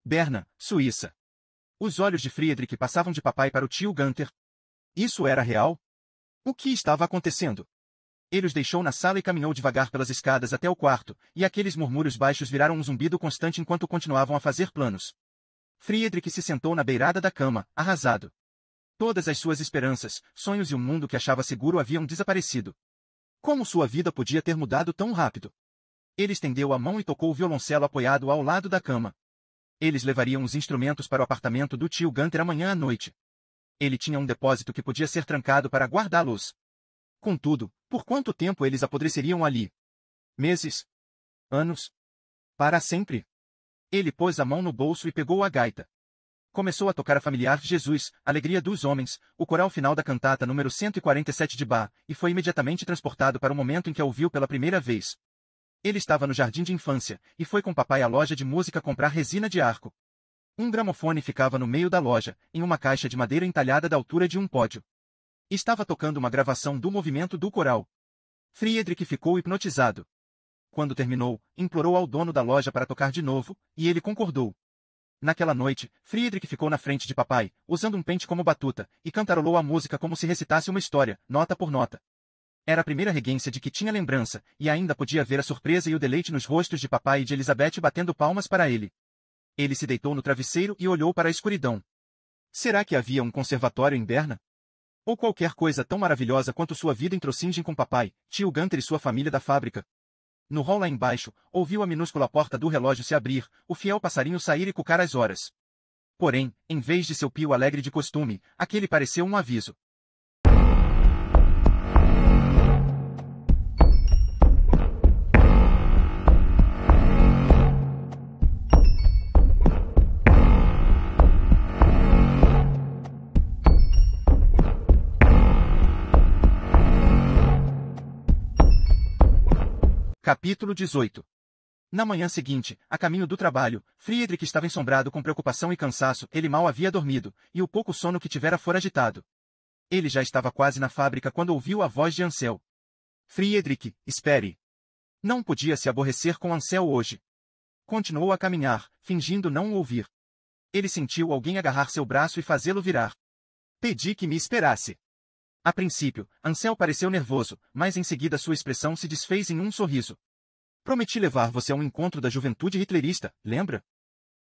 Berna, Suíça. Os olhos de Friedrich passavam de papai para o tio Gunther. Isso era real? O que estava acontecendo? Ele os deixou na sala e caminhou devagar pelas escadas até o quarto, e aqueles murmúrios baixos viraram um zumbido constante enquanto continuavam a fazer planos. Friedrich se sentou na beirada da cama, arrasado. Todas as suas esperanças, sonhos e o mundo que achava seguro haviam desaparecido. Como sua vida podia ter mudado tão rápido? Ele estendeu a mão e tocou o violoncelo apoiado ao lado da cama. Eles levariam os instrumentos para o apartamento do tio Gunter amanhã à noite. Ele tinha um depósito que podia ser trancado para guardá-los. Contudo, por quanto tempo eles apodreceriam ali? Meses? Anos? Para sempre? Ele pôs a mão no bolso e pegou a gaita. Começou a tocar a familiar Jesus, Alegria dos Homens, o coral final da cantata número 147 de Bach, e foi imediatamente transportado para o momento em que a ouviu pela primeira vez. Ele estava no jardim de infância, e foi com papai à loja de música comprar resina de arco. Um gramofone ficava no meio da loja, em uma caixa de madeira entalhada da altura de um pódio. Estava tocando uma gravação do movimento do coral. Friedrich ficou hipnotizado. Quando terminou, implorou ao dono da loja para tocar de novo, e ele concordou. Naquela noite, Friedrich ficou na frente de papai, usando um pente como batuta, e cantarolou a música como se recitasse uma história, nota por nota. Era a primeira regência de que tinha lembrança, e ainda podia ver a surpresa e o deleite nos rostos de papai e de Elizabeth batendo palmas para ele. Ele se deitou no travesseiro e olhou para a escuridão. Será que havia um conservatório em Berna? Ou qualquer coisa tão maravilhosa quanto sua vida em Trossingen com papai, tio Gunter e sua família da fábrica? No hall lá embaixo, ouviu a minúscula porta do relógio se abrir, o fiel passarinho sair e cucar as horas. Porém, em vez de seu pio alegre de costume, aquele pareceu um aviso. Capítulo 18. Na manhã seguinte, a caminho do trabalho, Friedrich estava ensombrado com preocupação e cansaço, ele mal havia dormido, e o pouco sono que tivera fora agitado. Ele já estava quase na fábrica quando ouviu a voz de Ansel. Friedrich, espere. Não podia se aborrecer com Ansel hoje. Continuou a caminhar, fingindo não o ouvir. Ele sentiu alguém agarrar seu braço e fazê-lo virar. Pedi que me esperasse. A princípio, Ansel pareceu nervoso, mas em seguida sua expressão se desfez em um sorriso. Prometi levar você a um encontro da juventude hitlerista, lembra?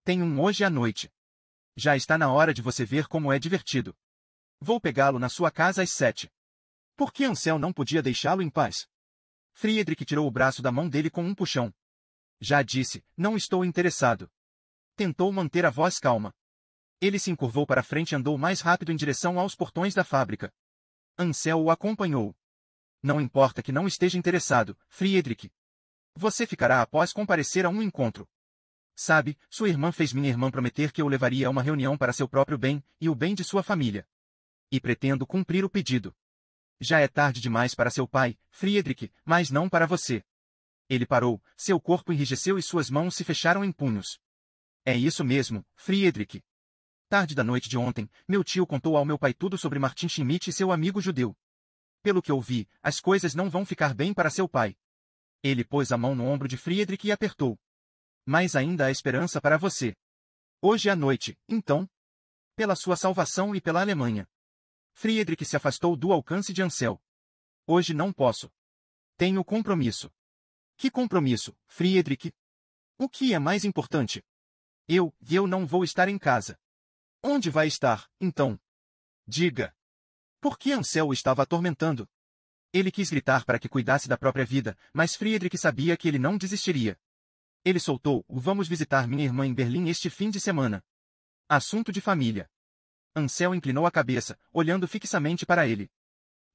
Tem um hoje à noite. Já está na hora de você ver como é divertido. Vou pegá-lo na sua casa às 7. Por que Ansel não podia deixá-lo em paz? Friedrich tirou o braço da mão dele com um puxão. Já disse, não estou interessado. Tentou manter a voz calma. Ele se encurvou para frente e andou mais rápido em direção aos portões da fábrica. Ansel o acompanhou. Não importa que não esteja interessado, Friedrich. Você ficará após comparecer a um encontro. Sabe, sua irmã fez minha irmã prometer que eu levaria a uma reunião para seu próprio bem, e o bem de sua família. E pretendo cumprir o pedido. Já é tarde demais para seu pai, Friedrich, mas não para você. Ele parou, seu corpo enrijeceu e suas mãos se fecharam em punhos. É isso mesmo, Friedrich. Tarde da noite de ontem, meu tio contou ao meu pai tudo sobre Martin Schmidt e seu amigo judeu. Pelo que ouvi, as coisas não vão ficar bem para seu pai. Ele pôs a mão no ombro de Friedrich e apertou. Mas ainda há esperança para você. Hoje à noite, então? Pela sua salvação e pela Alemanha. Friedrich se afastou do alcance de Ansel. Hoje não posso. Tenho compromisso. Que compromisso, Friedrich? O que é mais importante? Eu não vou estar em casa. Onde vai estar, então? Diga. Por que Ansel o estava atormentando? Ele quis gritar para que cuidasse da própria vida, mas Friedrich sabia que ele não desistiria. Ele soltou: vamos visitar minha irmã em Berlim este fim de semana. Assunto de família. Ansel inclinou a cabeça, olhando fixamente para ele.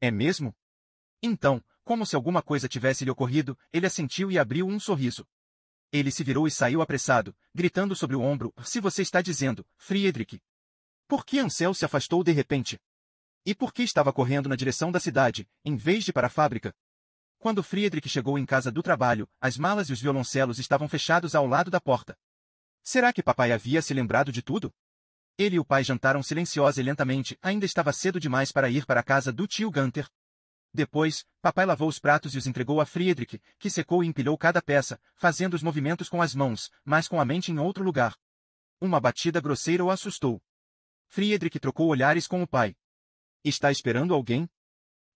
É mesmo? Então, como se alguma coisa tivesse lhe ocorrido, ele assentiu e abriu um sorriso. Ele se virou e saiu apressado, gritando sobre o ombro: se você está dizendo, Friedrich. Por que Ansel se afastou de repente? E por que estava correndo na direção da cidade, em vez de para a fábrica? Quando Friedrich chegou em casa do trabalho, as malas e os violoncelos estavam fechados ao lado da porta. Será que papai havia se lembrado de tudo? Ele e o pai jantaram silenciosa e lentamente, ainda estava cedo demais para ir para a casa do tio Gunter. Depois, papai lavou os pratos e os entregou a Friedrich, que secou e empilhou cada peça, fazendo os movimentos com as mãos, mas com a mente em outro lugar. Uma batida grosseira o assustou. Friedrich trocou olhares com o pai. Está esperando alguém?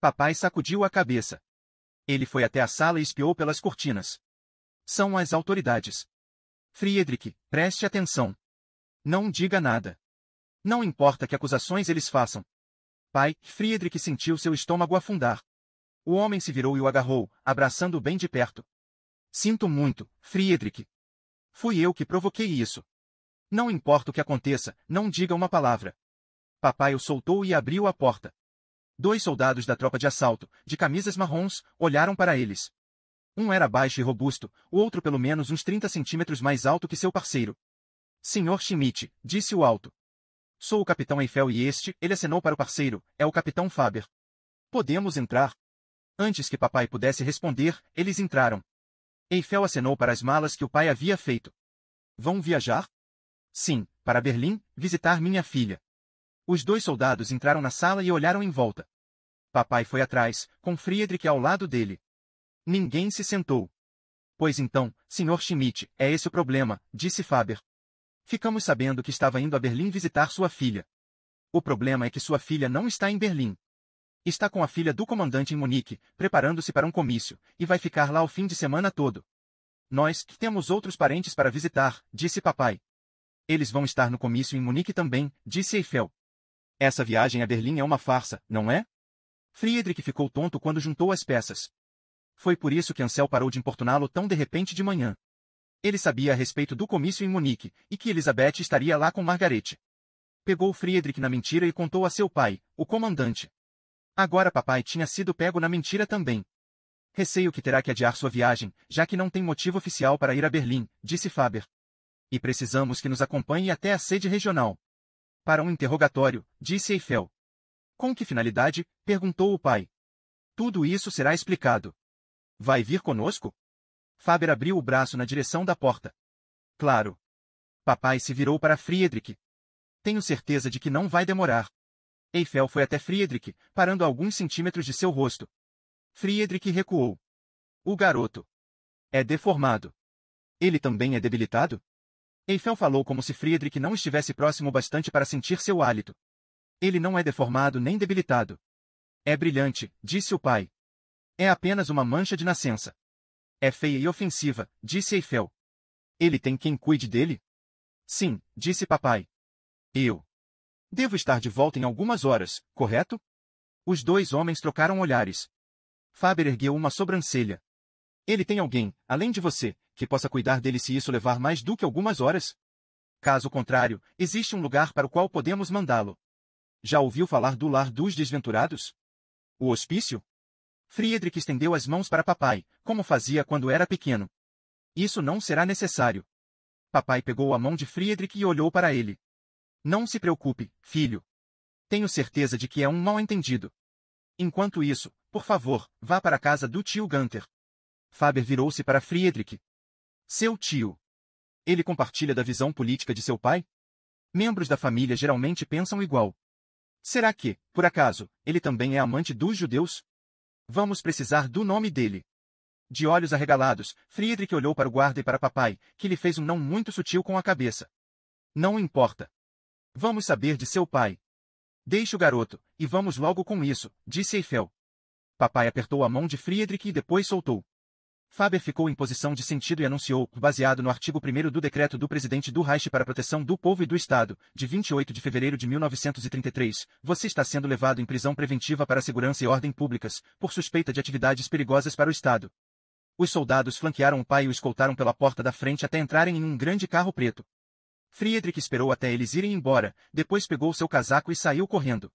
Papai sacudiu a cabeça. Ele foi até a sala e espiou pelas cortinas. São as autoridades. Friedrich, preste atenção. Não diga nada. Não importa que acusações eles façam. Pai, Friedrich sentiu seu estômago afundar. O homem se virou e o agarrou, abraçando-o bem de perto. Sinto muito, Friedrich. Fui eu que provoquei isso. Não importa o que aconteça, não diga uma palavra. Papai o soltou e abriu a porta. 2 soldados da tropa de assalto, de camisas marrons, olharam para eles. Um era baixo e robusto, o outro pelo menos uns 30 centímetros mais alto que seu parceiro. Senhor Schmidt, disse o alto. Sou o capitão Eiffel e ele acenou para o parceiro, é o capitão Faber. Podemos entrar? Antes que papai pudesse responder, eles entraram. Eiffel acenou para as malas que o pai havia feito. Vão viajar? Sim, para Berlim, visitar minha filha. Os 2 soldados entraram na sala e olharam em volta. Papai foi atrás, com Friedrich ao lado dele. Ninguém se sentou. Pois então, Sr. Schmidt, é esse o problema, disse Faber. Ficamos sabendo que estava indo a Berlim visitar sua filha. O problema é que sua filha não está em Berlim. Está com a filha do comandante em Munique, preparando-se para um comício, e vai ficar lá o fim de semana todo. Nós, que temos outros parentes para visitar, disse papai. Eles vão estar no comício em Munique também, disse Eiffel. Essa viagem a Berlim é uma farsa, não é? Friedrich ficou tonto quando juntou as peças. Foi por isso que Ansel parou de importuná-lo tão de repente de manhã. Ele sabia a respeito do comício em Munique, e que Elizabeth estaria lá com Margarete. Pegou Friedrich na mentira e contou a seu pai, o comandante. Agora papai tinha sido pego na mentira também. Receio que terá que adiar sua viagem, já que não tem motivo oficial para ir a Berlim, disse Faber. E precisamos que nos acompanhe até a sede regional. Para um interrogatório, disse Eiffel. Com que finalidade? Perguntou o pai. Tudo isso será explicado. Vai vir conosco? Faber abriu o braço na direção da porta. Claro. Papai se virou para Friedrich. Tenho certeza de que não vai demorar. Eiffel foi até Friedrich, parando a alguns centímetros de seu rosto. Friedrich recuou. O garoto é deformado. Ele também é debilitado? Eiffel falou como se Friedrich não estivesse próximo bastante para sentir seu hálito. Ele não é deformado nem debilitado. É brilhante, disse o pai. É apenas uma mancha de nascença. É feia e ofensiva, disse Eiffel. Ele tem quem cuide dele? Sim, disse papai. Eu. Devo estar de volta em algumas horas, correto? Os 2 homens trocaram olhares. Faber ergueu uma sobrancelha. Ele tem alguém, além de você, que possa cuidar dele se isso levar mais do que algumas horas? Caso contrário, existe um lugar para o qual podemos mandá-lo. Já ouviu falar do Lar dos Desventurados? O hospício? Friedrich estendeu as mãos para papai, como fazia quando era pequeno. Isso não será necessário. Papai pegou a mão de Friedrich e olhou para ele. Não se preocupe, filho. Tenho certeza de que é um mal-entendido. Enquanto isso, por favor, vá para a casa do tio Gunther. Faber virou-se para Friedrich. Seu tio. Ele compartilha da visão política de seu pai? Membros da família geralmente pensam igual. Será que, por acaso, ele também é amante dos judeus? Vamos precisar do nome dele. De olhos arregalados, Friedrich olhou para o guarda e para papai, que lhe fez um não muito sutil com a cabeça. Não importa. Vamos saber de seu pai. Deixe o garoto, e vamos logo com isso, disse Eiffel. Papai apertou a mão de Friedrich e depois soltou. Faber ficou em posição de sentido e anunciou, baseado no artigo 1º do decreto do presidente do Reich para a proteção do povo e do Estado, de 28 de fevereiro de 1933, você está sendo levado em prisão preventiva para a segurança e ordem públicas, por suspeita de atividades perigosas para o Estado. Os soldados flanquearam o pai e o escoltaram pela porta da frente até entrarem em um grande carro preto. Friedrich esperou até eles irem embora, depois pegou seu casaco e saiu correndo.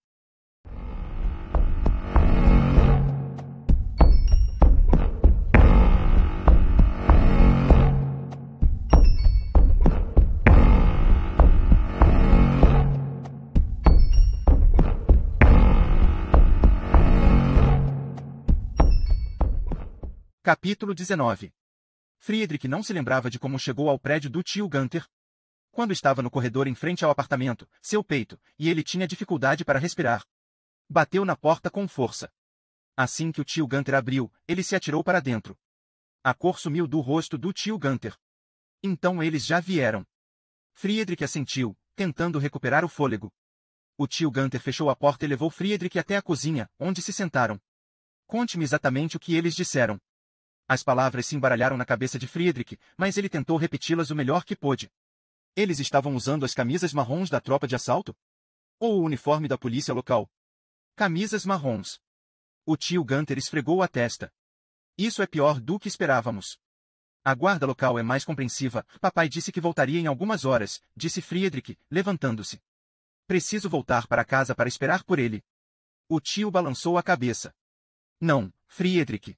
Capítulo 19. Friedrich não se lembrava de como chegou ao prédio do tio Gunther. Quando estava no corredor em frente ao apartamento, seu peito, e ele tinha dificuldade para respirar. Bateu na porta com força. Assim que o tio Gunther abriu, ele se atirou para dentro. A cor sumiu do rosto do tio Gunther. Então eles já vieram. Friedrich assentiu, tentando recuperar o fôlego. O tio Gunther fechou a porta e levou Friedrich até a cozinha, onde se sentaram. Conte-me exatamente o que eles disseram. As palavras se embaralharam na cabeça de Friedrich, mas ele tentou repeti-las o melhor que pôde. Eles estavam usando as camisas marrons da tropa de assalto? Ou o uniforme da polícia local? Camisas marrons. O tio Gunther esfregou a testa. Isso é pior do que esperávamos. A guarda local é mais compreensiva. Papai disse que voltaria em algumas horas, disse Friedrich, levantando-se. Preciso voltar para casa para esperar por ele. O tio balançou a cabeça. Não, Friedrich.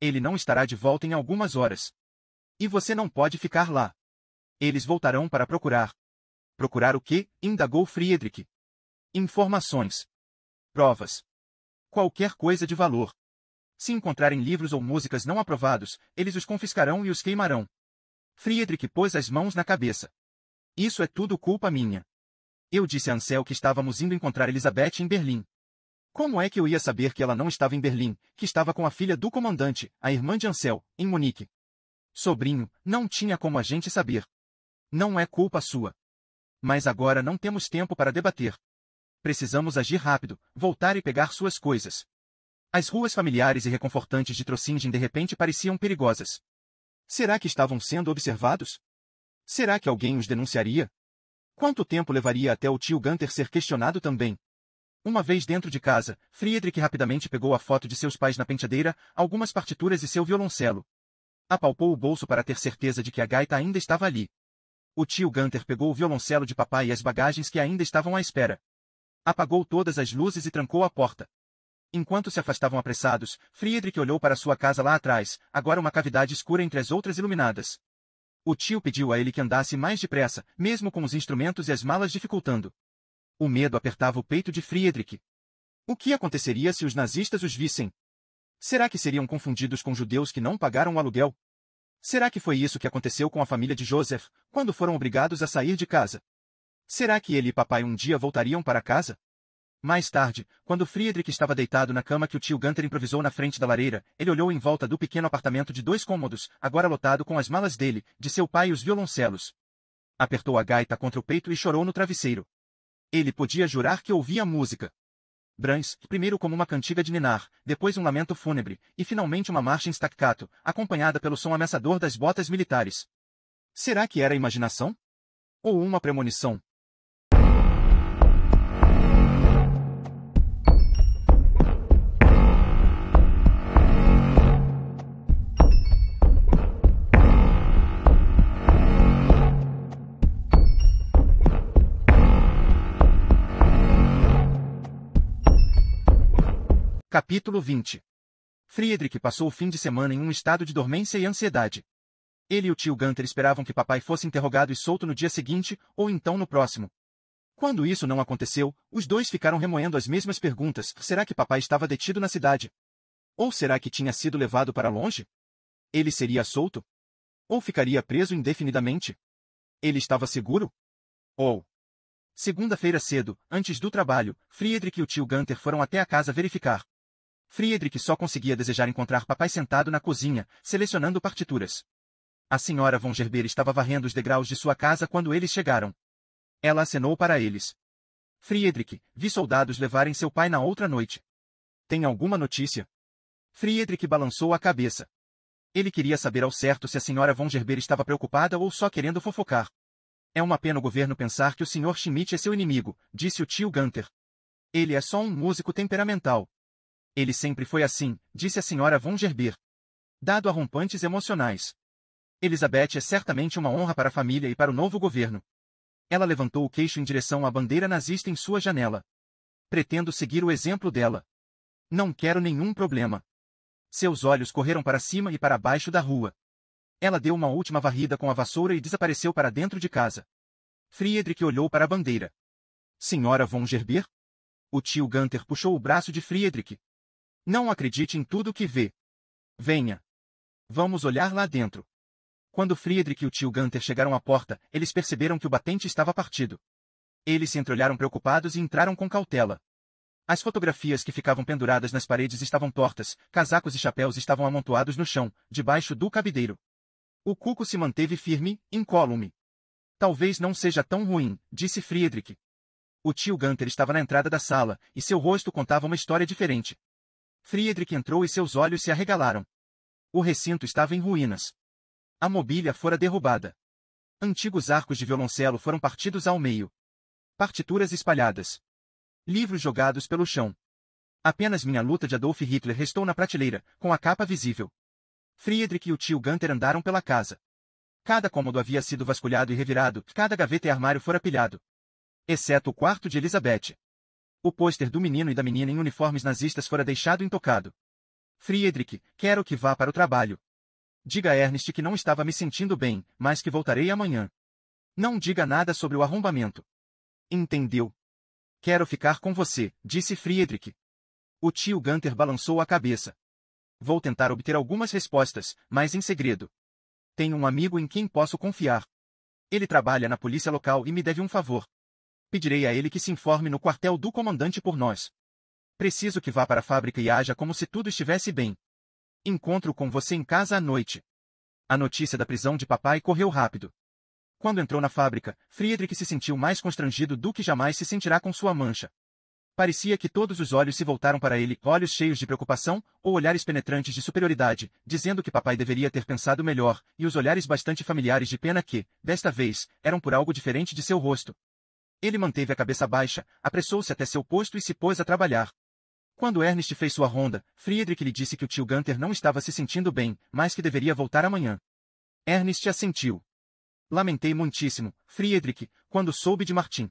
Ele não estará de volta em algumas horas. E você não pode ficar lá. Eles voltarão para procurar. Procurar o quê? Indagou Friedrich. Informações. Provas. Qualquer coisa de valor. Se encontrarem livros ou músicas não aprovados, eles os confiscarão e os queimarão. Friedrich pôs as mãos na cabeça. Isso é tudo culpa minha. Eu disse a Ansel que estávamos indo encontrar Elizabeth em Berlim. Como é que eu ia saber que ela não estava em Berlim, que estava com a filha do comandante, a irmã de Ansel, em Munique? Sobrinho, não tinha como a gente saber. Não é culpa sua. Mas agora não temos tempo para debater. Precisamos agir rápido, voltar e pegar suas coisas. As ruas familiares e reconfortantes de Trossingen de repente pareciam perigosas. Será que estavam sendo observados? Será que alguém os denunciaria? Quanto tempo levaria até o tio Gunther ser questionado também? Uma vez dentro de casa, Friedrich rapidamente pegou a foto de seus pais na penteadeira, algumas partituras e seu violoncelo. Apalpou o bolso para ter certeza de que a gaita ainda estava ali. O tio Gunther pegou o violoncelo de papai e as bagagens que ainda estavam à espera. Apagou todas as luzes e trancou a porta. Enquanto se afastavam apressados, Friedrich olhou para sua casa lá atrás, agora uma cavidade escura entre as outras iluminadas. O tio pediu a ele que andasse mais depressa, mesmo com os instrumentos e as malas dificultando. O medo apertava o peito de Friedrich. O que aconteceria se os nazistas os vissem? Será que seriam confundidos com judeus que não pagaram o aluguel? Será que foi isso que aconteceu com a família de Joseph, quando foram obrigados a sair de casa? Será que ele e papai um dia voltariam para casa? Mais tarde, quando Friedrich estava deitado na cama que o tio Gunther improvisou na frente da lareira, ele olhou em volta do pequeno apartamento de 2 cômodos, agora lotado com as malas dele, de seu pai e os violoncelos. Apertou a gaita contra o peito e chorou no travesseiro. Ele podia jurar que ouvia música. Brahms, primeiro como uma cantiga de ninar, depois um lamento fúnebre, e finalmente uma marcha em staccato, acompanhada pelo som ameaçador das botas militares. Será que era imaginação? Ou uma premonição? Capítulo 20. Friedrich passou o fim de semana em um estado de dormência e ansiedade. Ele e o tio Gunther esperavam que papai fosse interrogado e solto no dia seguinte, ou então no próximo. Quando isso não aconteceu, os dois ficaram remoendo as mesmas perguntas. Será que papai estava detido na cidade? Ou será que tinha sido levado para longe? Ele seria solto? Ou ficaria preso indefinidamente? Ele estava seguro? Ou... Segunda-feira cedo, antes do trabalho, Friedrich e o tio Gunther foram até a casa verificar. Friedrich só conseguia desejar encontrar papai sentado na cozinha, selecionando partituras. A senhora von Gerber estava varrendo os degraus de sua casa quando eles chegaram. Ela acenou para eles. Friedrich, vi soldados levarem seu pai na outra noite. Tem alguma notícia? Friedrich balançou a cabeça. Ele queria saber ao certo se a senhora von Gerber estava preocupada ou só querendo fofocar. É uma pena o governo pensar que o Sr. Schmidt é seu inimigo, disse o tio Gunther. Ele é só um músico temperamental. Ele sempre foi assim, disse a senhora von Gerber. Dado a rompantes emocionais. Elizabeth é certamente uma honra para a família e para o novo governo. Ela levantou o queixo em direção à bandeira nazista em sua janela. Pretendo seguir o exemplo dela. Não quero nenhum problema. Seus olhos correram para cima e para baixo da rua. Ela deu uma última varrida com a vassoura e desapareceu para dentro de casa. Friedrich olhou para a bandeira. Senhora von Gerber? O tio Gunther puxou o braço de Friedrich. Não acredite em tudo que vê. Venha. Vamos olhar lá dentro. Quando Friedrich e o tio Gunther chegaram à porta, eles perceberam que o batente estava partido. Eles se entreolharam preocupados e entraram com cautela. As fotografias que ficavam penduradas nas paredes estavam tortas, casacos e chapéus estavam amontoados no chão, debaixo do cabideiro. O cuco se manteve firme, incólume. Talvez não seja tão ruim, disse Friedrich. O tio Gunther estava na entrada da sala, e seu rosto contava uma história diferente. Friedrich entrou e seus olhos se arregalaram. O recinto estava em ruínas. A mobília fora derrubada. Antigos arcos de violoncelo foram partidos ao meio. Partituras espalhadas. Livros jogados pelo chão. Apenas Minha Luta de Adolf Hitler restou na prateleira, com a capa visível. Friedrich e o tio Gunther andaram pela casa. Cada cômodo havia sido vasculhado e revirado, cada gaveta e armário fora pilhado. Exceto o quarto de Elizabeth. O pôster do menino e da menina em uniformes nazistas fora deixado intocado. Friedrich, quero que vá para o trabalho. Diga a Ernest que não estava me sentindo bem, mas que voltarei amanhã. Não diga nada sobre o arrombamento. Entendeu? Quero ficar com você, disse Friedrich. O tio Gunther balançou a cabeça. Vou tentar obter algumas respostas, mas em segredo. Tenho um amigo em quem posso confiar. Ele trabalha na polícia local e me deve um favor. Pedirei a ele que se informe no quartel do comandante por nós. Preciso que vá para a fábrica e haja como se tudo estivesse bem. Encontro com você em casa à noite. A notícia da prisão de papai correu rápido. Quando entrou na fábrica, Friedrich se sentiu mais constrangido do que jamais se sentirá com sua mancha. Parecia que todos os olhos se voltaram para ele, olhos cheios de preocupação, ou olhares penetrantes de superioridade, dizendo que papai deveria ter pensado melhor, e os olhares bastante familiares de pena que, desta vez, eram por algo diferente de seu rosto. Ele manteve a cabeça baixa, apressou-se até seu posto e se pôs a trabalhar. Quando Ernest fez sua ronda, Friedrich lhe disse que o tio Gunther não estava se sentindo bem, mas que deveria voltar amanhã. Ernest assentiu. Lamentei muitíssimo, Friedrich, quando soube de Martin.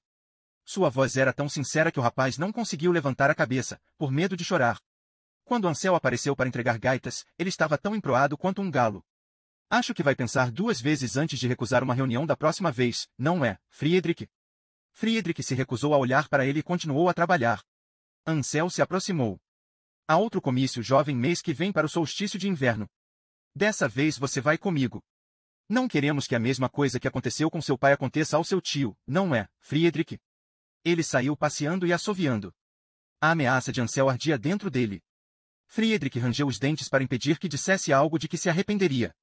Sua voz era tão sincera que o rapaz não conseguiu levantar a cabeça, por medo de chorar. Quando Ansel apareceu para entregar gaitas, ele estava tão emproado quanto um galo. Acho que vai pensar duas vezes antes de recusar uma reunião da próxima vez, não é, Friedrich? Friedrich se recusou a olhar para ele e continuou a trabalhar. Ansel se aproximou. Há outro comício jovem mês que vem para o solstício de inverno. Dessa vez você vai comigo. Não queremos que a mesma coisa que aconteceu com seu pai aconteça ao seu tio, não é, Friedrich? Ele saiu passeando e assoviando. A ameaça de Ansel ardia dentro dele. Friedrich rangeu os dentes para impedir que dissesse algo de que se arrependeria.